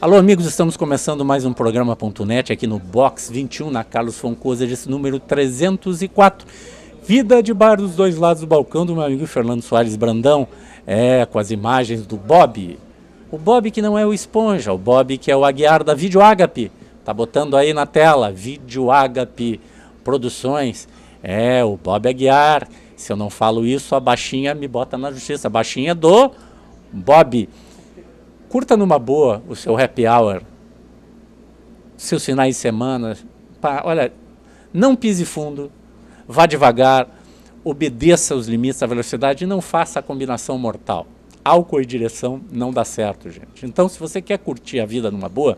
Alô, amigos, estamos começando mais um programa.net aqui no Box 21, na Carlos Foncoza, esse número 304. Vida de bar dos dois lados do balcão do meu amigo Fernando Soares Brandão. Com as imagens do Bob. O Bob que não é o Esponja, o Bob que é o Aguiar da Vídeo Ágape. Tá botando aí na tela, Vídeo Ágape Produções. O Bob Aguiar. Se eu não falo isso, a baixinha me bota na justiça. A baixinha do Bob. Curta numa boa o seu happy hour, seus finais de semana. Olha, não pise fundo, vá devagar, obedeça os limites da velocidade e não faça a combinação mortal. Álcool e direção não dá certo, gente. Então, se você quer curtir a vida numa boa,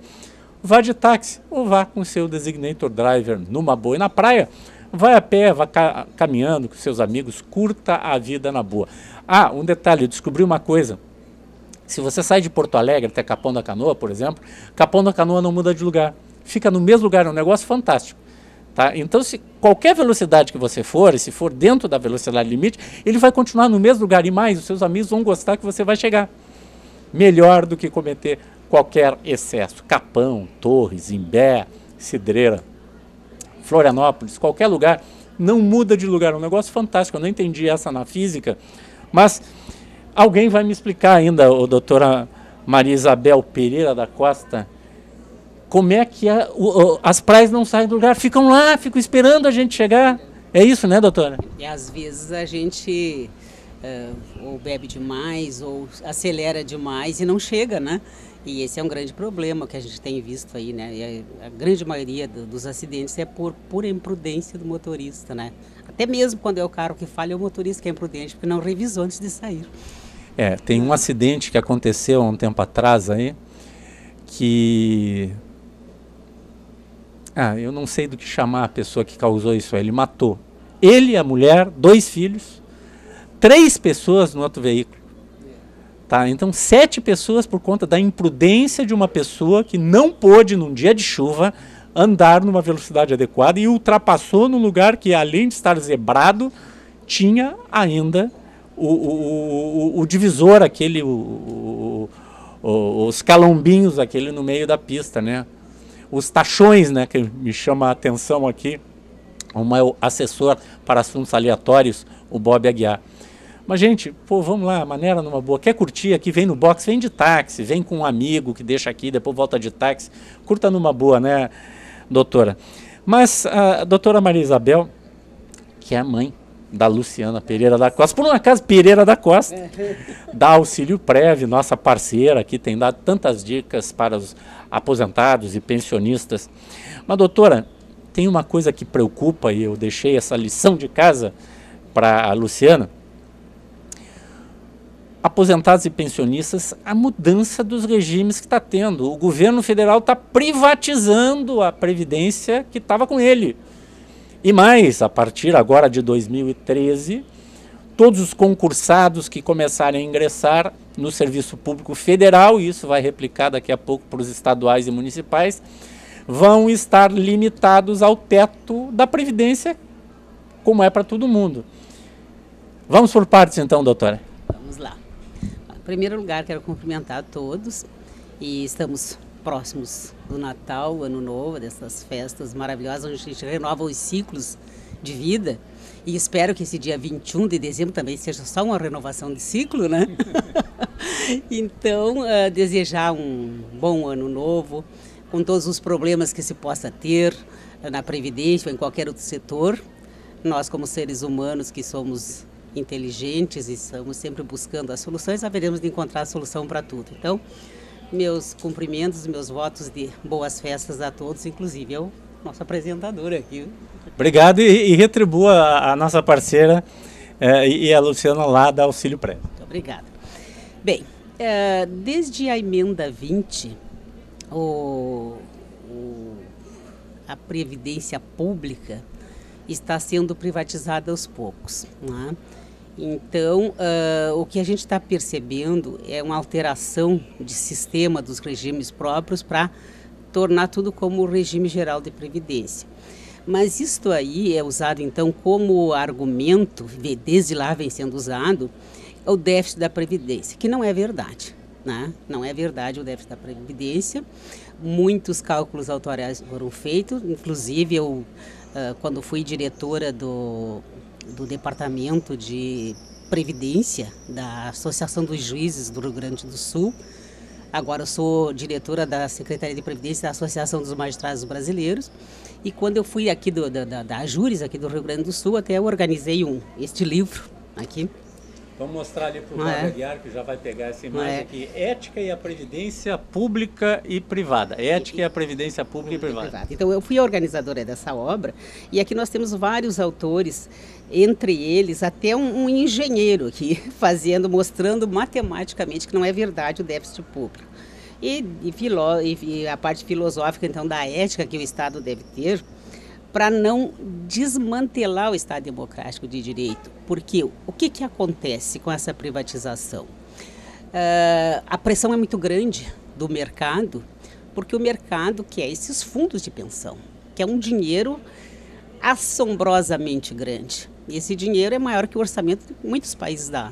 vá de táxi ou vá com o seu designator driver numa boa. E na praia, vai a pé, vá caminhando com seus amigos, curta a vida na boa. Um detalhe, eu descobri uma coisa. Se você sai de Porto Alegre até Capão da Canoa, por exemplo, Capão da Canoa não muda de lugar. Fica no mesmo lugar, é um negócio fantástico. Tá? Então, se qualquer velocidade que você for, e se for dentro da velocidade limite, ele vai continuar no mesmo lugar. E mais, os seus amigos vão gostar que você vai chegar. Melhor do que cometer qualquer excesso. Capão, Torres, Imbé, Cidreira, Florianópolis, qualquer lugar, não muda de lugar. É um negócio fantástico. Eu não entendi essa na física, mas alguém vai me explicar ainda, a doutora Maria Isabel Pereira da Costa, como é que as praias não saem do lugar, ficam lá, ficam esperando a gente chegar. É isso, né, doutora? E às vezes a gente ou bebe demais, ou acelera demais e não chega, né? E esse é um grande problema que a gente tem visto aí, né? E a grande maioria dos acidentes é por pura imprudência do motorista, né? Até mesmo quando é o carro que falha, é o motorista que é imprudente, porque não revisou antes de sair. Tem um acidente que aconteceu há um tempo atrás aí, que eu não sei do que chamar a pessoa que causou isso aí. Ele matou ele, a mulher, 2 filhos, 3 pessoas no outro veículo. Tá? Então 7 pessoas por conta da imprudência de uma pessoa que não pôde, num dia de chuva, andar numa velocidade adequada e ultrapassou num lugar que, além de estar zebrado, tinha ainda o divisor, aquele, os calombinhos, aquele no meio da pista, né? Os tachões, né, que me chama a atenção aqui, o meu assessor para assuntos aleatórios, o Bob Aguiar. Mas, gente, vamos lá, maneira numa boa. Quer curtir aqui, vem no box, vem de táxi, vem com um amigo que deixa aqui, depois volta de táxi. Curta numa boa, né, doutora? Mas a doutora Maria Isabel, que é a mãe da Luciana Pereira da Costa, por um acaso Pereira da Costa, da Auxílio Prev, nossa parceira aqui, tem dado tantas dicas para os aposentados e pensionistas. Mas, doutora, tem uma coisa que preocupa, e eu deixei essa lição de casa para a Luciana. Aposentados e pensionistas, a mudança dos regimes que está tendo. O governo federal está privatizando a previdência que estava com ele. E mais, a partir agora de 2013, todos os concursados que começarem a ingressar no serviço público federal, e isso vai replicar daqui a pouco para os estaduais e municipais, vão estar limitados ao teto da Previdência, como é para todo mundo. Vamos por partes então, doutora? Vamos lá. Em primeiro lugar, quero cumprimentar a todos e estamos próximos do Natal, Ano Novo, dessas festas maravilhosas, onde a gente renova os ciclos de vida. E espero que esse dia 21 de dezembro também seja só uma renovação de ciclo, né? Então, desejar um bom Ano Novo, com todos os problemas que se possa ter na Previdência ou em qualquer outro setor. Nós, como seres humanos que somos inteligentes e estamos sempre buscando as soluções, haveremos de encontrar a solução para tudo. Então, meus cumprimentos, meus votos de boas festas a todos, inclusive ao nosso apresentador aqui. Obrigado e retribua a nossa parceira e a Luciana lá da Auxílio Prévio. Muito obrigada. Bem, desde a emenda 20, a Previdência Pública está sendo privatizada aos poucos, né? Então, o que a gente está percebendo é uma alteração de sistema dos regimes próprios para tornar tudo como o regime geral de previdência. Mas isto aí é usado, então, como argumento, desde lá vem sendo usado, o déficit da Previdência, que não é verdade. né? Não é verdade o déficit da Previdência. Muitos cálculos atuariais foram feitos, inclusive eu, quando fui diretora do Departamento de Previdência da Associação dos Juízes do Rio Grande do Sul, agora eu sou diretora da Secretaria de Previdência da Associação dos Magistrados Brasileiros, e quando eu fui aqui da AJURES, aqui do Rio Grande do Sul, até eu organizei este livro aqui. Vamos mostrar ali para o Fábio Aguiar, que já vai pegar essa imagem aqui. Ética e a Previdência Pública e Privada. Ética e a Previdência Pública e Privada. Então, eu fui a organizadora dessa obra, e aqui nós temos vários autores, entre eles até um engenheiro aqui, mostrando matematicamente que não é verdade o déficit público. E a parte filosófica, então, da ética que o Estado deve ter, para não desmantelar o Estado democrático de direito. Porque o que acontece com essa privatização? A pressão é muito grande do mercado, porque o mercado quer esses fundos de pensão, que é um dinheiro assombrosamente grande. E esse dinheiro é maior que o orçamento de muitos países da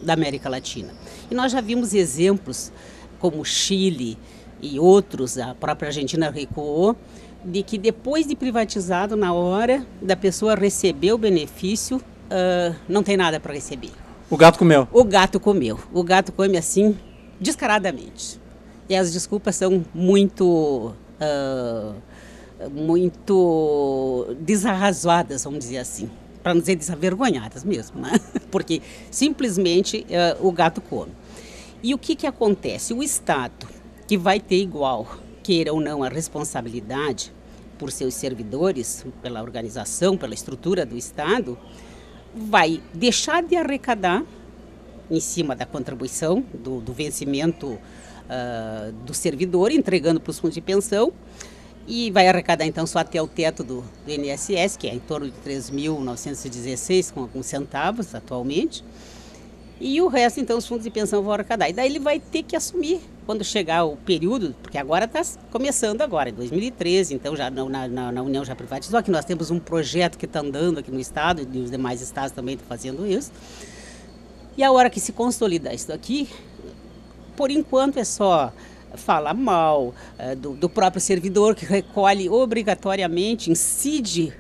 América Latina. E nós já vimos exemplos como Chile e outros, a própria Argentina recuou, de que depois de privatizado, na hora da pessoa receber o benefício, não tem nada para receber. O gato comeu. O gato comeu. O gato come assim, descaradamente. E as desculpas são muito desarrazoadas, vamos dizer assim. Para não dizer desavergonhadas mesmo, né? Porque simplesmente o gato come. E o que acontece? O Estado, que vai ter igual, queira ou não, a responsabilidade por seus servidores, pela organização, pela estrutura do Estado, vai deixar de arrecadar em cima da contribuição, do vencimento do servidor, entregando para os fundos de pensão, e vai arrecadar então só até o teto do INSS, que é em torno de 3.916 com alguns centavos atualmente, e o resto então os fundos de pensão vão arrecadar. E daí ele vai ter que assumir quando chegar o período, porque agora está começando agora, em 2013, então já na União já privatizou, aqui nós temos um projeto que está andando aqui no Estado, e os demais estados também estão fazendo isso. E a hora que se consolidar isso aqui, por enquanto é só falar mal do próprio servidor, que recolhe obrigatoriamente, incide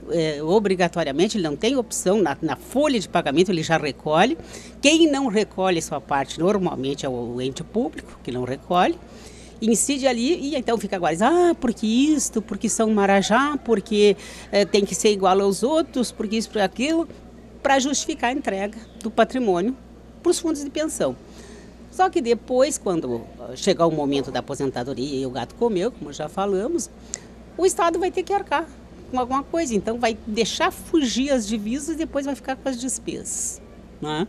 obrigatoriamente, ele não tem opção, na folha de pagamento ele já recolhe. Quem não recolhe sua parte normalmente é o ente público, que não recolhe, incide ali e então fica agora, porque isto, porque são marajá, porque tem que ser igual aos outros, porque isso, por aquilo, para justificar a entrega do patrimônio para os fundos de pensão. Só que depois, quando chegar o momento da aposentadoria e o gato comeu, como já falamos, o Estado vai ter que arcar com alguma coisa. Então, vai deixar fugir as divisas e depois vai ficar com as despesas, né?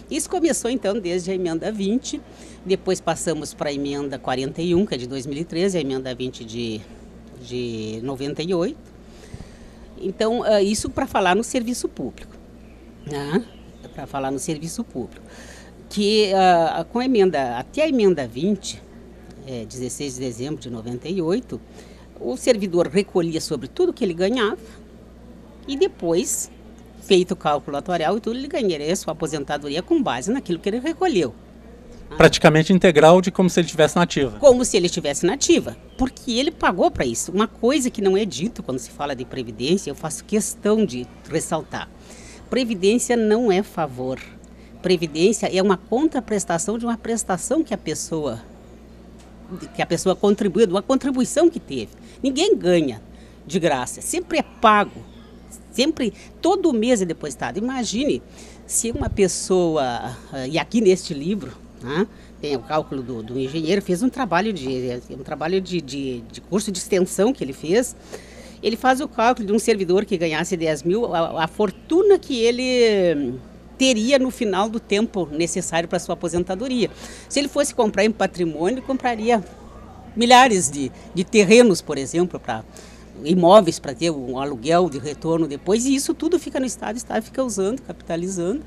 Isso começou, então, desde a emenda 20, depois passamos para a emenda 41, que é de 2013, a emenda 20 de 98. Então, isso para falar no serviço público, né? Para falar no serviço público. Que com a emenda, até a emenda 20, 16 de dezembro de 98, o servidor recolhia sobre tudo que ele ganhava e depois, feito o cálculo atuarial e tudo, ele ganharia sua aposentadoria com base naquilo que ele recolheu. Praticamente integral, de como se ele estivesse na ativa. Como se ele estivesse na ativa, porque ele pagou para isso. Uma coisa que não é dito quando se fala de previdência, eu faço questão de ressaltar. Previdência não é favor. Previdência é uma contraprestação de uma prestação que a pessoa contribuiu, de uma contribuição que teve. Ninguém ganha de graça, sempre é pago, sempre, todo mês é depositado. Imagine se uma pessoa, e aqui neste livro, né, tem o cálculo do engenheiro, fez um trabalho de curso de extensão que ele fez. Ele faz o cálculo de um servidor que ganhasse 10 mil, a fortuna que ele teria no final do tempo necessário para sua aposentadoria. Se ele fosse comprar em patrimônio, ele compraria milhares de terrenos, por exemplo, para imóveis, para ter um aluguel de retorno depois, e isso tudo fica no Estado, o Estado fica usando, capitalizando,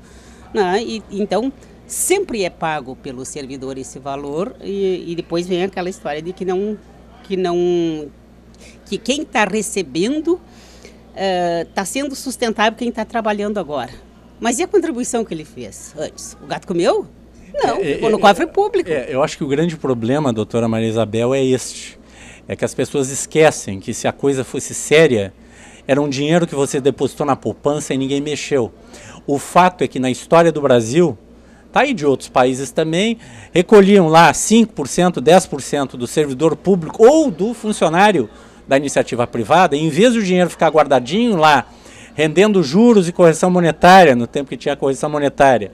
né? E então, sempre é pago pelo servidor esse valor, e depois vem aquela história de que quem está recebendo está sendo sustentável quem está trabalhando agora. Mas e a contribuição que ele fez antes? O gato comeu? Não, ficou no cofre público. Eu acho que o grande problema, doutora Maria Isabel, é este. É que as pessoas esquecem que se a coisa fosse séria, era um dinheiro que você depositou na poupança e ninguém mexeu. O fato é que na história do Brasil, tá aí de outros países também, recolhiam lá 5%, 10% do servidor público ou do funcionário da iniciativa privada, e em vez do dinheiro ficar guardadinho lá, rendendo juros e correção monetária, no tempo que tinha correção monetária,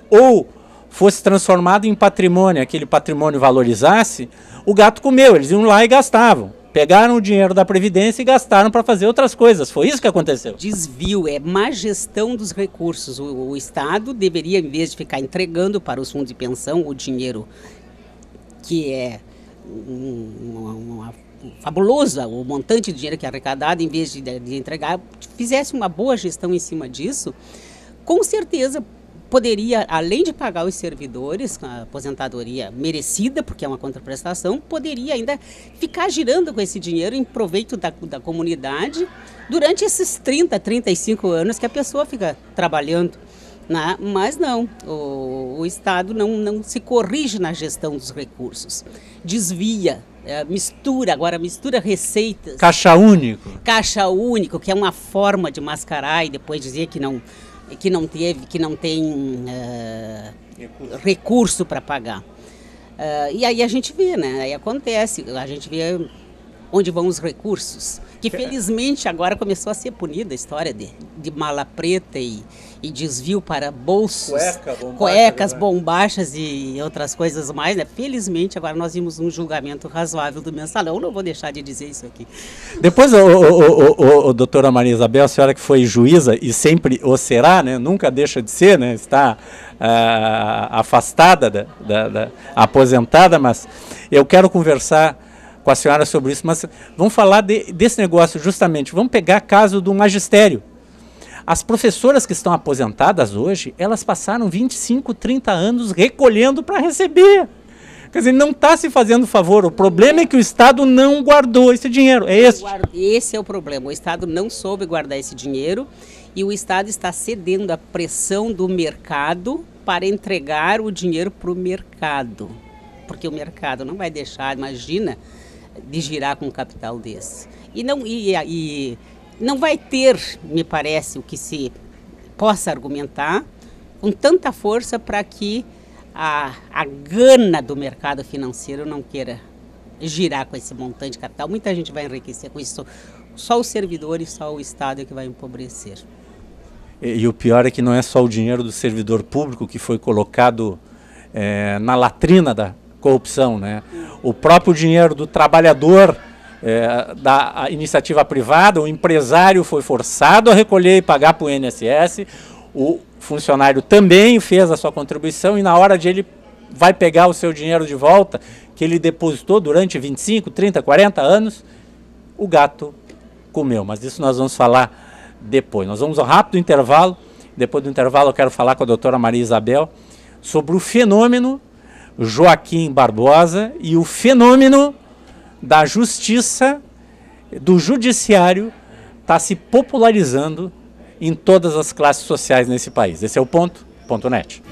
ou fosse transformado em patrimônio, aquele patrimônio valorizasse, o gato comeu, eles iam lá e gastavam. Pegaram o dinheiro da Previdência e gastaram para fazer outras coisas. Foi isso que aconteceu. Desvio, é má gestão dos recursos. O Estado deveria, em vez de ficar entregando para os fundos de pensão o dinheiro que é fabuloso, o montante de dinheiro que é arrecadado, em vez de entregar, fizesse uma boa gestão em cima disso, com certeza poderia, além de pagar os servidores, a aposentadoria merecida, porque é uma contraprestação, poderia ainda ficar girando com esse dinheiro em proveito da comunidade durante esses 30, 35 anos que a pessoa fica trabalhando. Né? Mas não, o Estado não se corrige na gestão dos recursos, desvia, mistura receitas. Caixa único. Caixa único, que é uma forma de mascarar e depois dizer que não tem recurso para pagar. E aí a gente vê, né? Aí acontece, a gente vê onde vão os recursos, que felizmente agora começou a ser punida a história de mala preta e desvio para bolsos, cuecas, bombachas e outras coisas mais, né? Felizmente agora nós vimos um julgamento razoável do mensalão, eu não vou deixar de dizer isso aqui. Depois, doutora Maria Isabel, a senhora que foi juíza e sempre o será, né? Nunca deixa de ser, né? Está afastada, aposentada, mas eu quero conversar com a senhora sobre isso, mas vamos falar desse negócio justamente, vamos pegar caso do magistério. As professoras que estão aposentadas hoje, elas passaram 25, 30 anos recolhendo para receber. Quer dizer, não está se fazendo favor, o problema é que o Estado não guardou esse dinheiro, é esse. Esse é o problema, o Estado não soube guardar esse dinheiro e o Estado está cedendo à pressão do mercado para entregar o dinheiro para o mercado, porque o mercado não vai deixar, imagina, de girar com um capital desse. E não vai ter, me parece, o que se possa argumentar com tanta força para que a gana do mercado financeiro não queira girar com esse montante de capital. Muita gente vai enriquecer com isso. Só os servidores, só o Estado é que vai empobrecer. E o pior é que não é só o dinheiro do servidor público que foi colocado na latrina da corrupção, né? O próprio dinheiro do trabalhador da iniciativa privada, o empresário foi forçado a recolher e pagar para o INSS, o funcionário também fez a sua contribuição e na hora de ele vai pegar o seu dinheiro de volta, que ele depositou durante 25, 30, 40 anos, o gato comeu. Mas isso nós vamos falar depois. Nós vamos a um rápido intervalo, depois do intervalo eu quero falar com a doutora Maria Isabel sobre o fenômeno Joaquim Barbosa e o fenômeno da justiça, do judiciário, está se popularizando em todas as classes sociais nesse país. Esse é o ponto net.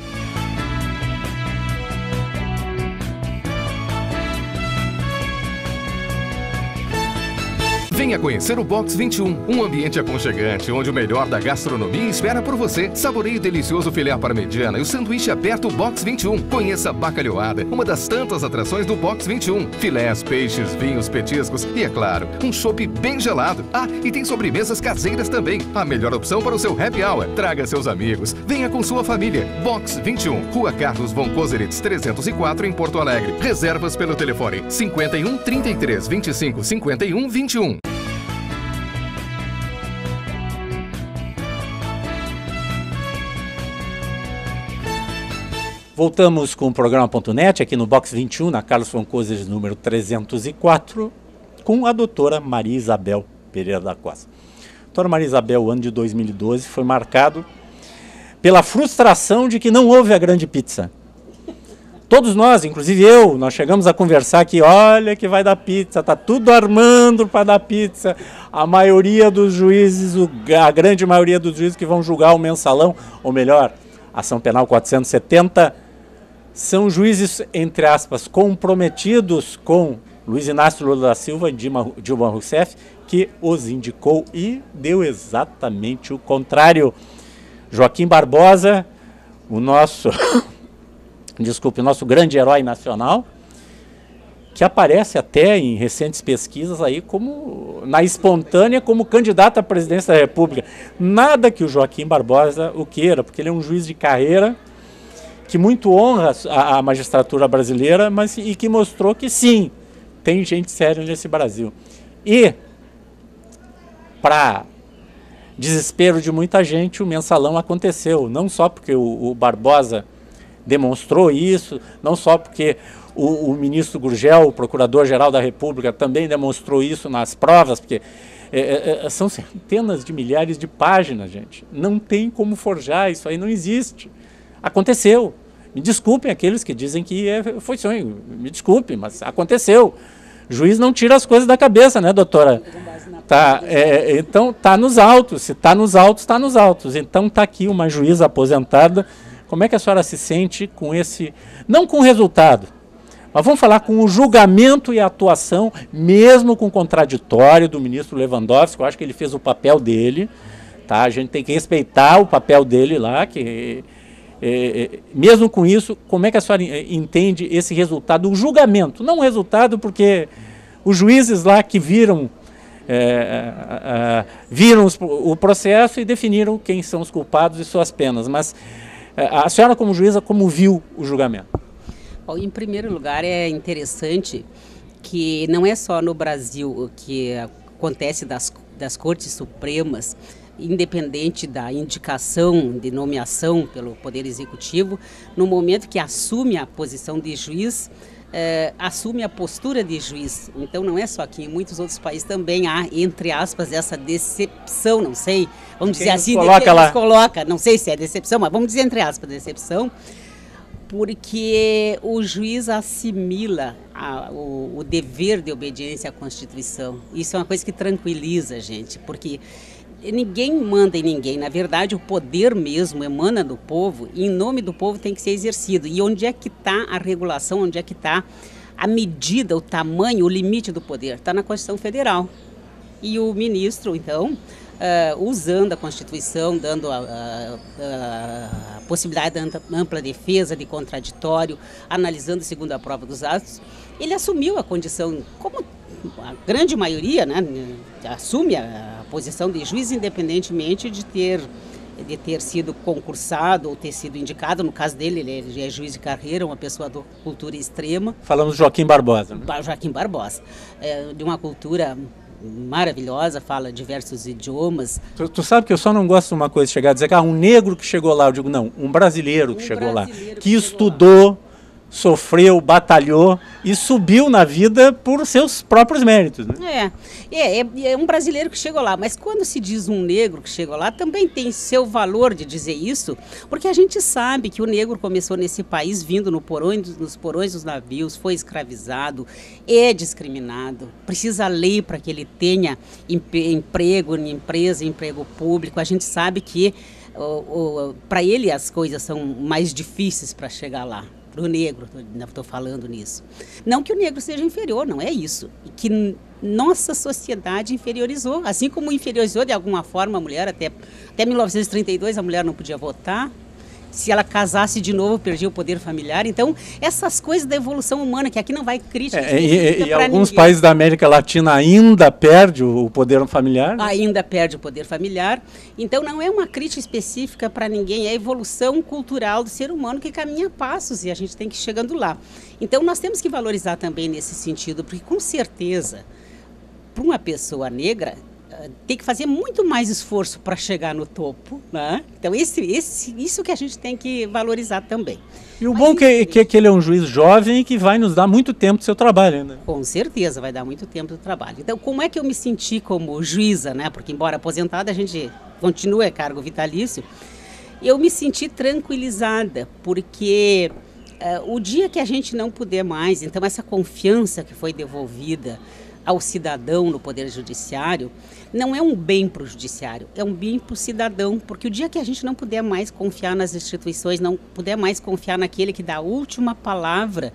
Venha conhecer o Box 21, um ambiente aconchegante, onde o melhor da gastronomia espera por você. Saboreie o delicioso filé à parmegiana e o sanduíche aberto Box 21. Conheça a bacalhoada, uma das tantas atrações do Box 21. Filés, peixes, vinhos, petiscos e, é claro, um chopp bem gelado. Ah, e tem sobremesas caseiras também. A melhor opção para o seu happy hour. Traga seus amigos. Venha com sua família. Box 21, Rua Carlos von Koseritz, 304, em Porto Alegre. Reservas pelo telefone 51 33 25 51 21. Voltamos com o programa.net aqui no Box 21, na Carlos von Koseritz, número 304, com a doutora Maria Isabel Pereira da Costa. Doutora Maria Isabel, o ano de 2012 foi marcado pela frustração de que não houve a grande pizza. Todos nós, inclusive eu, nós chegamos a conversar que olha que vai dar pizza, está tudo armando para dar pizza. A maioria dos juízes, a grande maioria dos juízes que vão julgar o mensalão, ou melhor, ação penal 470, são juízes, entre aspas, comprometidos com Luiz Inácio Lula da Silva e Dilma Rousseff, que os indicou e deu exatamente o contrário. Joaquim Barbosa, o nosso, desculpe, o nosso grande herói nacional, que aparece até em recentes pesquisas aí como, na espontânea, como candidato à presidência da República. Nada que o Joaquim Barbosa o queira, porque ele é um juiz de carreira que muito honra a magistratura brasileira, mas e que mostrou que sim, tem gente séria nesse Brasil. E, para desespero de muita gente, o mensalão aconteceu, não só porque o Barbosa demonstrou isso, não só porque o ministro Gurgel, o procurador-geral da República, também demonstrou isso nas provas, porque são centenas de milhares de páginas, gente. Não tem como forjar, isso aí não existe. Aconteceu. Me desculpem aqueles que dizem que foi sonho. Me desculpem, mas aconteceu. O juiz não tira as coisas da cabeça, né, doutora? Tá, então está nos autos. Se está nos autos, está nos autos. Então está aqui uma juíza aposentada. Como é que a senhora se sente com esse... Não com o resultado, mas vamos falar com o julgamento e a atuação, mesmo com o contraditório do ministro Lewandowski. Eu acho que ele fez o papel dele. Tá? A gente tem que respeitar o papel dele lá, que... mesmo com isso, como é que a senhora entende esse resultado, o julgamento? Não o resultado, porque os juízes lá que viram o processo e definiram quem são os culpados e suas penas, mas a senhora como juíza, como viu o julgamento? Bom, em primeiro lugar, é interessante que não é só no Brasil o que acontece das Cortes Supremas, independente da indicação de nomeação pelo Poder Executivo, no momento que assume a posição de juiz, assume a postura de juiz. Então não é só aqui, em muitos outros países também há, entre aspas, essa decepção, não sei, vamos dizer assim, coloca, não sei se é decepção, mas vamos dizer entre aspas, decepção, porque o juiz assimila o dever de obediência à Constituição. Isso é uma coisa que tranquiliza a gente, porque ninguém manda em ninguém. Na verdade, o poder mesmo emana do povo e em nome do povo tem que ser exercido. E onde é que está a regulação, onde é que está a medida, o tamanho, o limite do poder? Está na Constituição Federal. E o ministro, então, usando a Constituição, dando a possibilidade de ampla defesa, de contraditório, analisando segundo a prova dos atos, ele assumiu a condição, como a grande maioria, né, assume a posição de juiz independentemente de ter sido concursado ou ter sido indicado. No caso dele, ele é juiz de carreira, uma pessoa de cultura extrema. Falamos de Joaquim Barbosa. Né? Joaquim Barbosa, de uma cultura maravilhosa, fala diversos idiomas. Tu sabe que eu só não gosto de uma coisa, chegar a dizer que um negro que chegou lá. Eu digo, não, um brasileiro que chegou lá, que estudou, sofreu, batalhou e subiu na vida por seus próprios méritos. Né? É um brasileiro que chegou lá, mas quando se diz um negro que chegou lá, também tem seu valor de dizer isso, porque a gente sabe que o negro começou nesse país vindo nos porões dos navios, foi escravizado, é discriminado, precisa lei para que ele tenha emprego em empresa, emprego público. A gente sabe que para ele as coisas são mais difíceis para chegar lá. Para o negro, estou falando nisso. Não que o negro seja inferior, não é isso. Que nossa sociedade inferiorizou, assim como inferiorizou de alguma forma a mulher, até 1932 a mulher não podia votar. Se ela casasse de novo, perdia o poder familiar. Então, essas coisas da evolução humana, que aqui não vai crítica. E alguns países da América Latina ainda perde o poder familiar? Ainda perde o poder familiar. Então, não é uma crítica específica para ninguém, é a evolução cultural do ser humano que caminha a passos e a gente tem que ir chegando lá. Então, nós temos que valorizar também nesse sentido, porque com certeza, para uma pessoa negra, tem que fazer muito mais esforço para chegar no topo, né? Então isso que a gente tem que valorizar também. E o bom é que ele é um juiz jovem e que vai nos dar muito tempo do seu trabalho, né? Com certeza vai dar muito tempo do trabalho. Então como é que eu me senti como juíza, né? Porque embora aposentada a gente continua cargo vitalício, eu me senti tranquilizada, porque o dia que a gente não puder mais, então essa confiança que foi devolvida ao cidadão no Poder Judiciário, não é um bem para o Judiciário, é um bem para o cidadão, porque o dia que a gente não puder mais confiar nas instituições, não puder mais confiar naquele que dá a última palavra,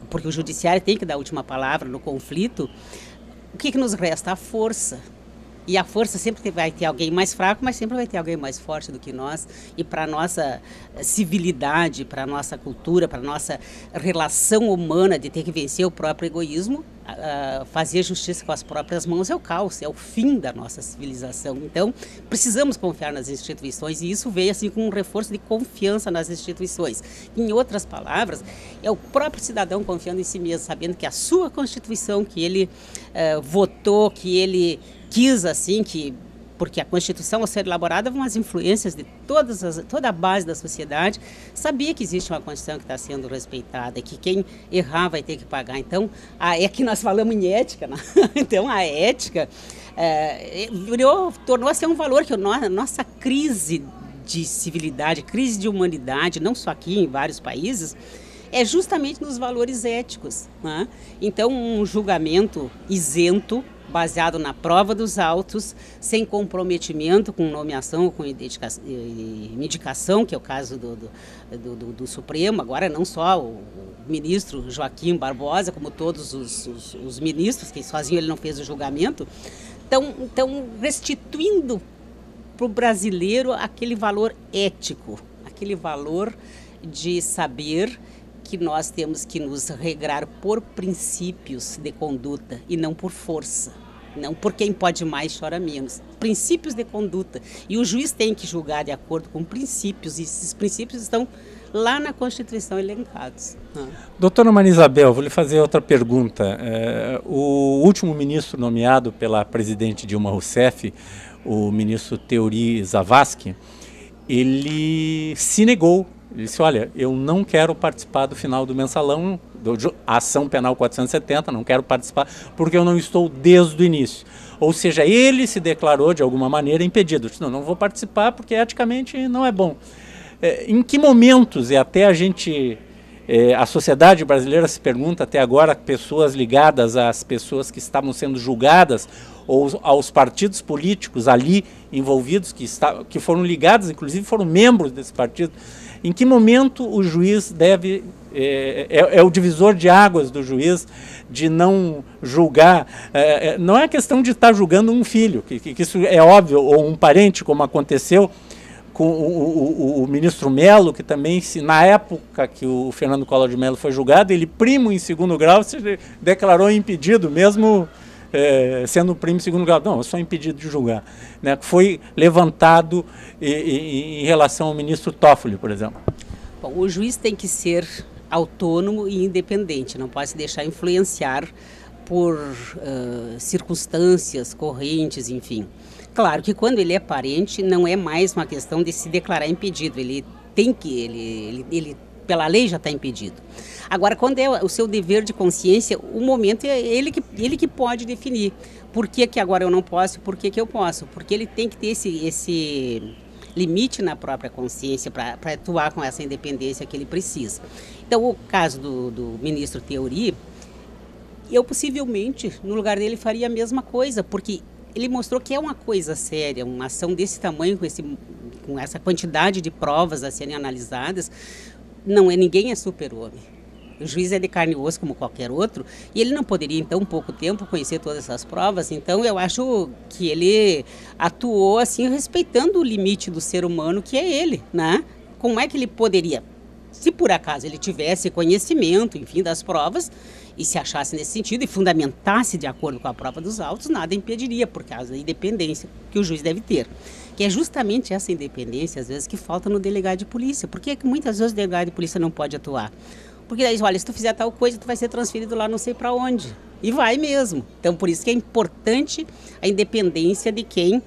porque o Judiciário tem que dar a última palavra no conflito, o que nos resta? A força. E a força sempre vai ter alguém mais fraco, mas sempre vai ter alguém mais forte do que nós. E para a nossa civilidade, para a nossa cultura, para a nossa relação humana de ter que vencer o próprio egoísmo, fazer justiça com as próprias mãos é o caos, é o fim da nossa civilização. Então, precisamos confiar nas instituições, e isso veio assim com um reforço de confiança nas instituições. Em outras palavras, é o próprio cidadão confiando em si mesmo, sabendo que a sua Constituição, que ele votou, que ele quis assim, porque a Constituição, ao ser elaborada, vão as influências de toda a base da sociedade, sabia que existe uma Constituição que está sendo respeitada, que quem errar vai ter que pagar. Então, é que nós falamos em ética, né? Então a ética tornou-se um valor que a nossa crise de civilidade, crise de humanidade, não só aqui, em vários países, é justamente nos valores éticos, né? Então, um julgamento isento, baseado na prova dos autos, sem comprometimento com nomeação ou com indicação, que é o caso do Supremo, agora não só o ministro Joaquim Barbosa, como todos os ministros, que sozinho ele não fez o julgamento, estão restituindo para o brasileiro aquele valor ético, aquele valor de saber que nós temos que nos regrar por princípios de conduta e não por força. Não por quem pode mais chora menos. Princípios de conduta. E o juiz tem que julgar de acordo com princípios, e esses princípios estão lá na Constituição elencados. Doutora Maria Isabel, vou lhe fazer outra pergunta. O último ministro nomeado pela presidente Dilma Rousseff, o ministro Teori Zavascki, ele se negou. Ele disse, olha, eu não quero participar do final do mensalão, ação penal 470, não quero participar porque eu não estou desde o início. Ou seja, ele se declarou de alguma maneira impedido. Disse, não vou participar porque eticamente não é bom. Em que momentos, e até a sociedade brasileira se pergunta até agora, pessoas ligadas às pessoas que estavam sendo julgadas, ou aos partidos políticos ali envolvidos, que foram ligados, inclusive foram membros desse partido, em que momento o juiz deve, é o divisor de águas do juiz, de não julgar, não é questão de estar julgando um filho, que isso é óbvio, ou um parente, como aconteceu com o ministro Melo, que também, na época que o Fernando Collor de Mello foi julgado, ele primo em segundo grau se declarou impedido, mesmo sendo primo em segundo grau. Não, eu sou impedido de julgar. Né? Foi levantado em relação ao ministro Toffoli, por exemplo. Bom, o juiz tem que ser autônomo e independente, não pode se deixar influenciar por circunstâncias, correntes, enfim. Claro que quando ele é parente, não é mais uma questão de se declarar impedido, ele tem que, ele pela lei já está impedido. Agora, quando é o seu dever de consciência, o momento é ele que pode definir. Por que agora eu não posso e por que eu posso? Porque ele tem que ter esse limite na própria consciência para atuar com essa independência que ele precisa. Então, o caso do ministro Teori, eu possivelmente, no lugar dele, faria a mesma coisa, porque ele mostrou que é uma coisa séria, uma ação desse tamanho, com essa quantidade de provas a serem analisadas, ninguém é super-homem. O juiz é de carne e osso como qualquer outro, e ele não poderia em tão pouco tempo conhecer todas essas provas, então eu acho que ele atuou assim, respeitando o limite do ser humano, que é ele, né? Como é que ele poderia, se por acaso ele tivesse conhecimento, enfim, das provas, e se achasse nesse sentido e fundamentasse de acordo com a prova dos autos, nada impediria, por causa da independência que o juiz deve ter. Que é justamente essa independência, às vezes, que falta no delegado de polícia. Por que muitas vezes o delegado de polícia não pode atuar? Porque daí, olha, se tu fizer tal coisa, tu vai ser transferido lá não sei para onde. E vai mesmo. Então, por isso que é importante a independência de quem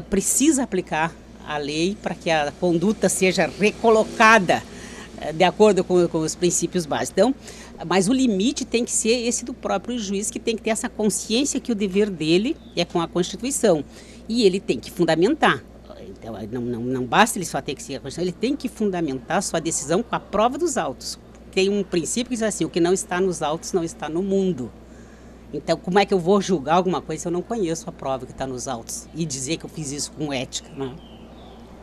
precisa aplicar a lei para que a conduta seja recolocada de acordo com os princípios básicos. Então, mas o limite tem que ser esse do próprio juiz, que tem que ter essa consciência que o dever dele é com a Constituição. E ele tem que fundamentar. Então, não basta ele só ter que seguir a Constituição, ele tem que fundamentar a sua decisão com a prova dos autos. Tem um princípio que diz assim, o que não está nos autos não está no mundo. Então, como é que eu vou julgar alguma coisa se eu não conheço a prova que está nos autos e dizer que eu fiz isso com ética, né?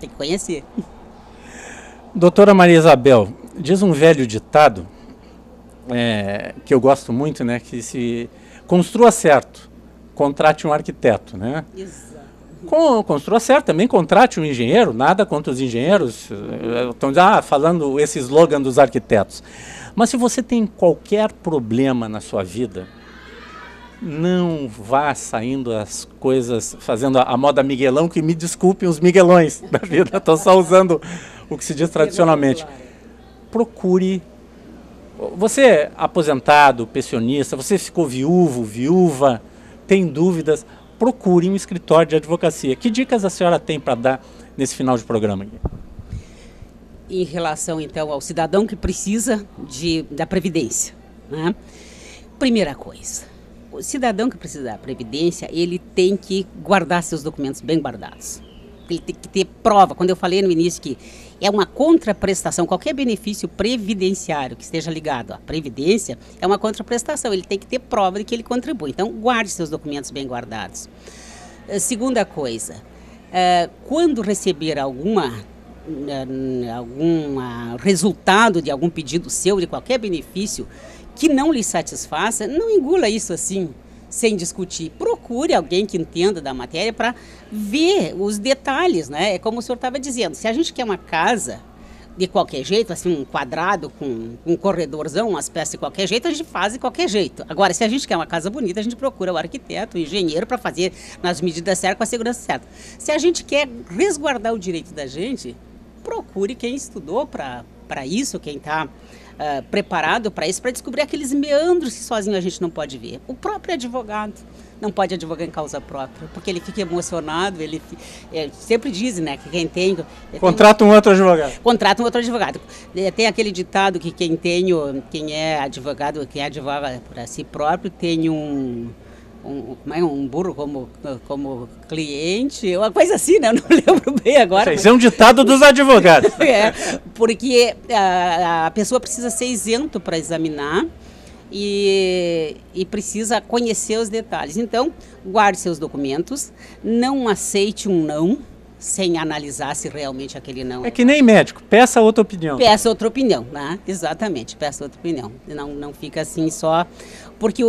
Tem que conhecer. Doutora Maria Isabel, diz um velho ditado, que eu gosto muito, né, que se construa certo, contrate um arquiteto, né? Exato. Construa certo, também contrate um engenheiro, nada contra os engenheiros, estão falando esse slogan dos arquitetos. Mas se você tem qualquer problema na sua vida, não vá saindo as coisas, fazendo a moda Miguelão, que me desculpem os Miguelões da vida, estou só usando o que se diz tradicionalmente. Procure, você é aposentado, pensionista, você ficou viúvo, viúva, tem dúvidas, procure um escritório de advocacia. Que dicas a senhora tem para dar nesse final de programa aqui? Em relação, então, ao cidadão que precisa da Previdência, né? Primeira coisa, o cidadão que precisa da Previdência, ele tem que guardar seus documentos bem guardados. Ele tem que ter prova. Quando eu falei no início que é uma contraprestação, qualquer benefício previdenciário que esteja ligado à Previdência é uma contraprestação. Ele tem que ter prova de que ele contribui. Então, guarde seus documentos bem guardados. Segunda coisa, quando receber algum resultado de algum pedido seu, de qualquer benefício que não lhe satisfaça, não engula isso assim, sem discutir. Procure alguém que entenda da matéria para ver os detalhes, né? É como o senhor estava dizendo, se a gente quer uma casa de qualquer jeito, assim, um quadrado com um corredorzão, umas peças de qualquer jeito, a gente faz de qualquer jeito. Agora, se a gente quer uma casa bonita, a gente procura o arquiteto, o engenheiro para fazer nas medidas certas, com a segurança certa. Se a gente quer resguardar o direito da gente, procure quem estudou para isso, quem está preparado para isso, para descobrir aqueles meandros que sozinho a gente não pode ver. O próprio advogado não pode advogar em causa própria, porque ele fica emocionado, ele sempre diz, né, que quem tem... Contrata um outro advogado. Contrata um outro advogado. Tem aquele ditado que quem é advogado, quem advoga para si próprio, tem um burro como cliente, uma coisa assim, né? Eu não lembro bem agora. Isso é um ditado dos advogados. Porque a pessoa precisa ser isento para examinar e precisa conhecer os detalhes. Então, guarde seus documentos, não aceite um não sem analisar se realmente aquele não... É que nem médico, peça outra opinião. Peça outra opinião, né? Exatamente, peça outra opinião. Não fica assim só... Porque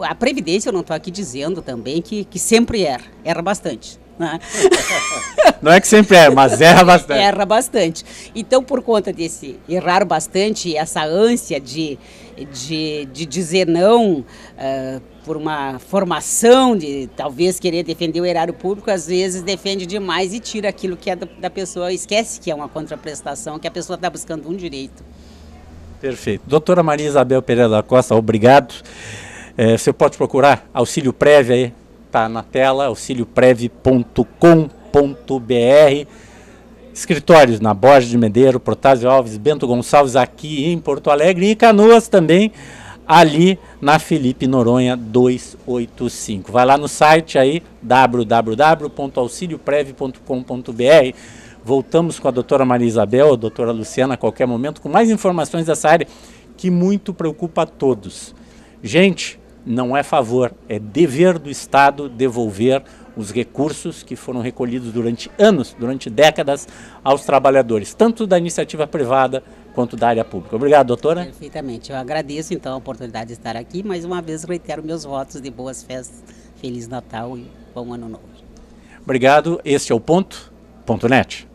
a Previdência, eu não estou aqui dizendo também que sempre erra bastante. Né? Não é que sempre erra, mas erra bastante. Erra bastante. Então, por conta desse errar bastante, essa ânsia de dizer não, por uma formação de talvez querer defender o erário público, às vezes defende demais e tira aquilo que é da pessoa, esquece que é uma contraprestação, que a pessoa está buscando um direito. Perfeito. Doutora Maria Isabel Pereira da Costa, obrigado. Você pode procurar Auxílio Prev aí, está na tela, auxilioprev.com.br. Escritórios na Borges de Medeiros, Protásio Alves, Bento Gonçalves, aqui em Porto Alegre, e em Canoas também, ali na Felipe Noronha 285. Vai lá no site aí, www.auxilioprev.com.br. Voltamos com a doutora Maria Isabel, a doutora Luciana, a qualquer momento, com mais informações dessa área que muito preocupa a todos. Gente, não é favor, é dever do Estado devolver os recursos que foram recolhidos durante anos, durante décadas, aos trabalhadores, tanto da iniciativa privada quanto da área pública. Obrigado, doutora. Perfeitamente. Eu agradeço, então, a oportunidade de estar aqui. Mais uma vez, reitero meus votos de boas festas, Feliz Natal e bom Ano Novo. Obrigado. Este é o Ponto.net.